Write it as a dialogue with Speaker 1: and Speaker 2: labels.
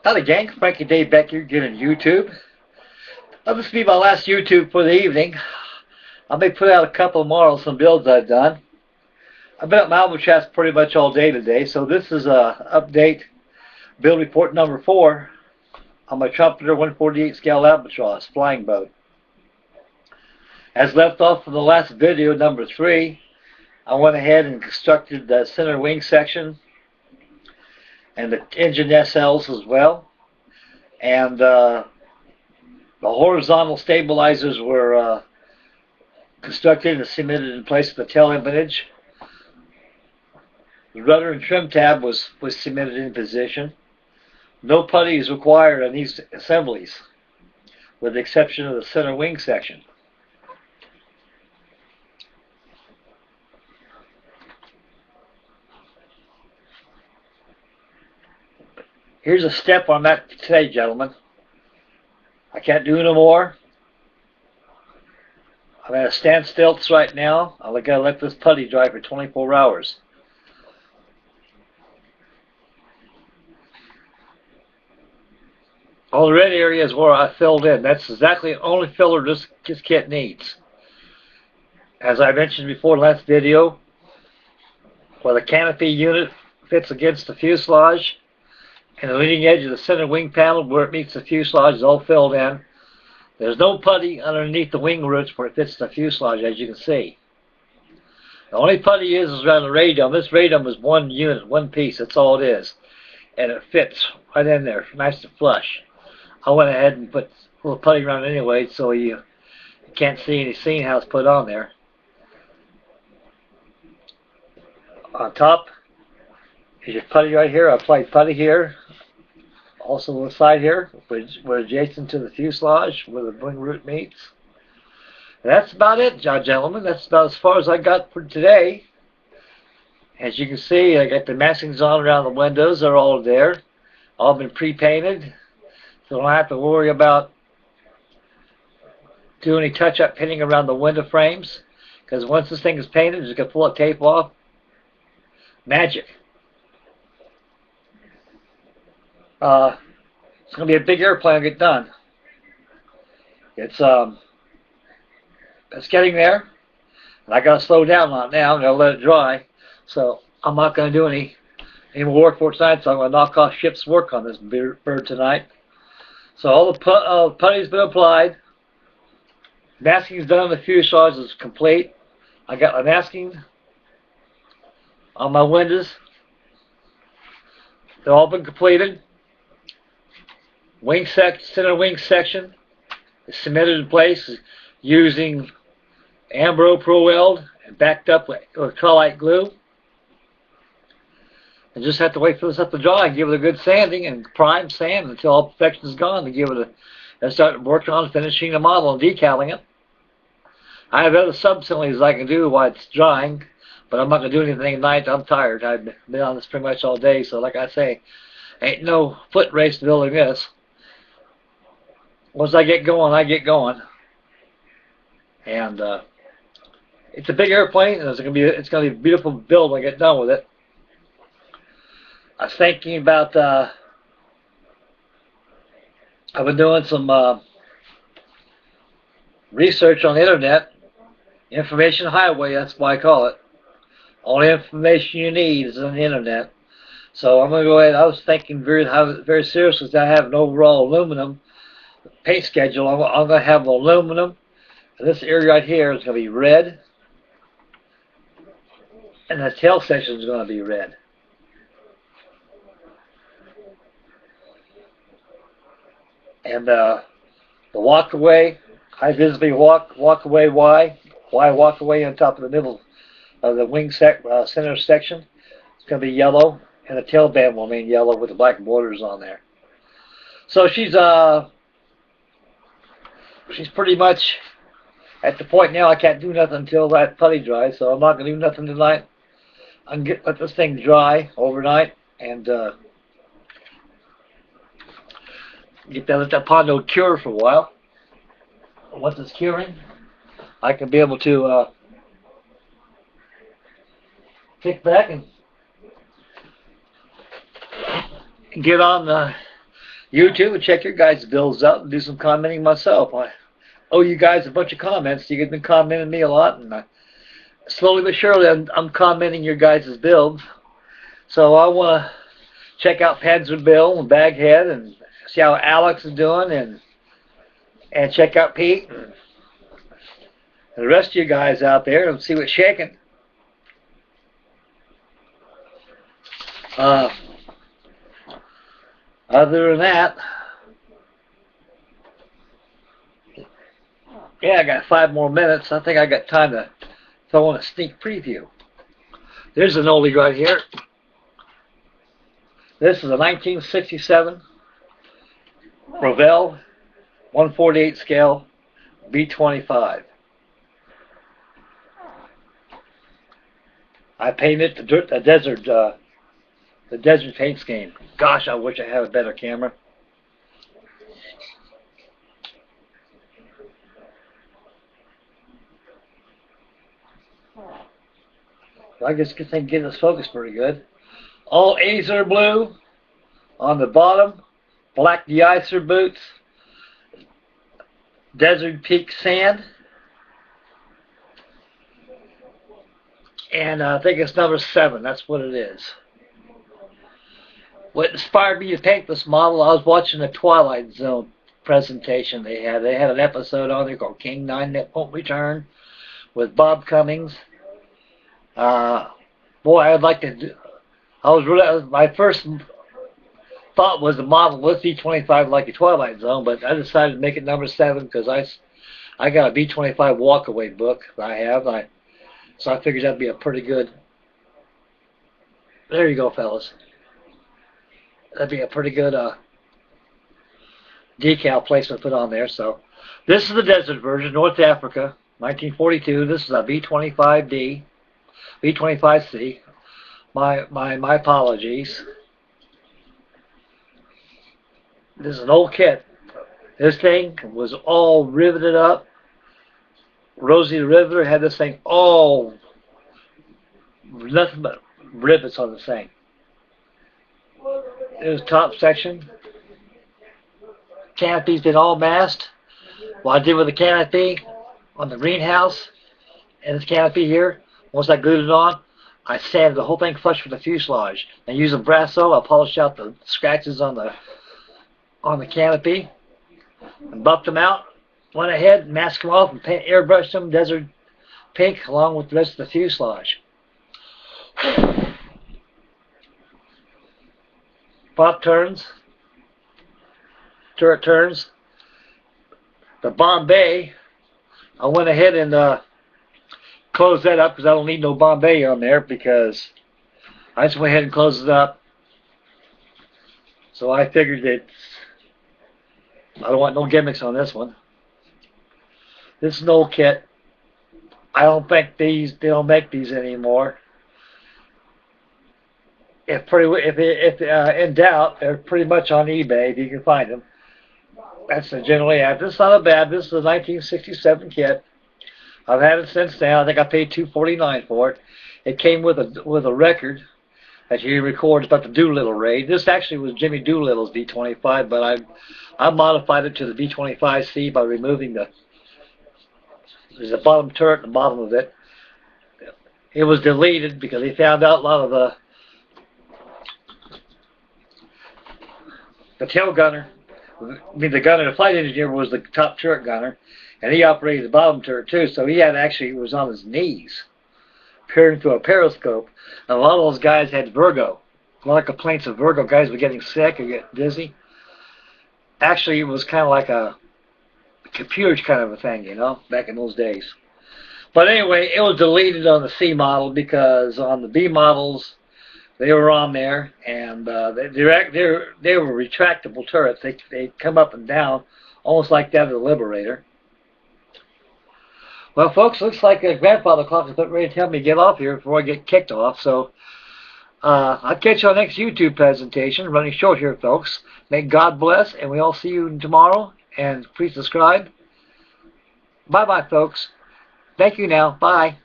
Speaker 1: Howdy gang, Frankie Dave back here again on YouTube. This will be my last YouTube for the evening. I may put out a couple more some builds I've done. I've been at my Albatross pretty much all day today, so this is a update build report number 4 on my Trumpeter 148 scale Albatross flying boat. As left off from the last video, number 3, I went ahead and constructed the center wing section and the engine SLs as well, and the horizontal stabilizers were constructed and cemented in place with the tail empennage. The rudder and trim tab was cemented in position. No putty is required on these assemblies, with the exception of the center wing section. Here's a step on that today, gentlemen. I can't do no more. I'm at a standstill right now. I gotta let this putty dry for 24 hours. All the red areas where I filled in. That's exactly the only filler this kit needs. As I mentioned before in the last video, where the canopy unit fits against the fuselage, and the leading edge of the center wing panel where it meets the fuselage is all filled in. There's no putty underneath the wing roots where it fits the fuselage, as you can see. The only putty is around the radome. This radome is one unit, one piece. That's all it is. And it fits right in there, nice and flush. I went ahead and put a little putty around it anyway, so you can't see any seam how it's put on there. On top is your putty right here. I applied putty here. Also on the side here, we're adjacent to the fuselage where the wing root meets. And that's about it, gentlemen. That's about as far as I got for today. As you can see, I got the maskings on around the windows. They're all there. All been pre-painted. So I don't have to worry about doing any touch-up painting around the window frames. Because once this thing is painted, just going to pull the tape off. Magic. It's going to be a big airplane to get done. It's getting there, and I got to slow down on it now. I'm going to let it dry, so I'm not going to do any more work for it tonight. So I'm going to knock off ship's work on this bird tonight. So all the putty's been applied. Masking's done on the fuselage is complete. I got my masking on my windows. They've all been completed. Center wing section is cemented in place using Ambro Pro Weld and backed up with Colite glue. And just have to wait for this up to dry and give it a good sanding and prime sand until all perfection is gone to give it and start working on finishing the model and decaling it. I have other sub-assemblies I can do while it's drying, but I'm not going to do anything tonight. I'm tired. I've been on this pretty much all day, so like I say, ain't no foot race building this. Once I get going, I get going. And it's a big airplane, and it's gonna be a beautiful build when I get done with it. I was thinking about I've been doing some research on the internet. Information highway, that's why I call it. All the information you need is on the internet. So I'm gonna go ahead. I was thinking very seriously that I have an overall aluminum paint schedule. I'm going to have aluminum, and this area right here is going to be red, and the tail section is going to be red. And the walkaway, high visibility walkaway Y walkaway on top of the middle of the wing center section. It's going to be yellow, and the tail band will remain yellow with the black borders on there. So she's pretty much at the point now I can't do nothing until that putty dries, so I'm not going to do nothing tonight. I'm going to let this thing dry overnight and let that pondo cure for a while. Once it's curing, I can be able to kick back and get on YouTube and check your guys' builds out and do some commenting myself. I owe you guys a bunch of comments. You guys have been commenting me a lot, and slowly but surely I'm commenting your guys' builds. So I want to check out Panzer Bill and Baghead and see how Alex is doing, and check out Pete and the rest of you guys out there and see what's shaking. Other than that, yeah, I got 5 more minutes. I think I got time to throw in a sneak preview. There's an oldie right here. This is a 1967 Revell 1/48 scale B-25. I painted the desert paint scheme. Gosh, I wish I had a better camera. I guess I can get this focus pretty good. All A's are blue. On the bottom, black de-icer boots. Desert Peak sand. And I think it's number 7. That's what it is. What inspired me to paint this model, I was watching the Twilight Zone presentation they had. They had an episode on there called King 9 That Won't Return with Bob Cummings. Boy, I'd like to do... my first thought was the model was B-25 like a Twilight Zone, but I decided to make it number 7 because I got a B-25 walkaway book that I have. So I figured that'd be a pretty good... There you go, fellas. That'd be a pretty good decal placement put on there. So this is the desert version, North Africa, 1942. This is a B-25D, B-25C. My apologies. This is an old kit. This thing was all riveted up. Rosie the Riveter had this thing all nothing but rivets on the thing. There's top section. Canopy's been all masked. What I did with the canopy on the greenhouse and this canopy here, once I glued it on, I sanded the whole thing flush with the fuselage. And using Brasso, I polished out the scratches on the canopy and buffed them out. Went ahead, masked them off, and airbrushed them desert pink along with the rest of the fuselage. Prop turns, turret turns. The Bombay, I went ahead and closed that up because I don't need no Bombay on there, because I just went ahead and closed it up. So I figured that I don't want no gimmicks on this one. This is an old kit. I don't think they don't make these anymore. If in doubt, they're pretty much on eBay if you can find them. That's the generally average. This is not a bad. This is a 1967 kit. I've had it since then. I think I paid $249 for it. It came with a record that you record about the Doolittle raid. This actually was Jimmy Doolittle's B-25, but I modified it to the B-25C by removing there's a bottom turret at the bottom of it. It was deleted because he found out a lot of the tail gunner, the gunner, the flight engineer was the top turret gunner, and he operated the bottom turret too, so he was on his knees, peering through a periscope, and a lot of those guys had vertigo. A lot of complaints of vertigo. Guys were getting sick or getting dizzy. Actually, it was kind of like a computer kind of a thing, you know, back in those days. But anyway, it was deleted on the C model because on the B models, they were on there, and they were retractable turrets. They come up and down, almost like that of the Liberator. Well, folks, looks like a grandfather clock is about ready to tell me to get off here before I get kicked off. So I'll catch you on the next YouTube presentation. Running short here, folks. May God bless, and we all see you tomorrow. And please subscribe. Bye-bye, folks. Thank you now. Bye.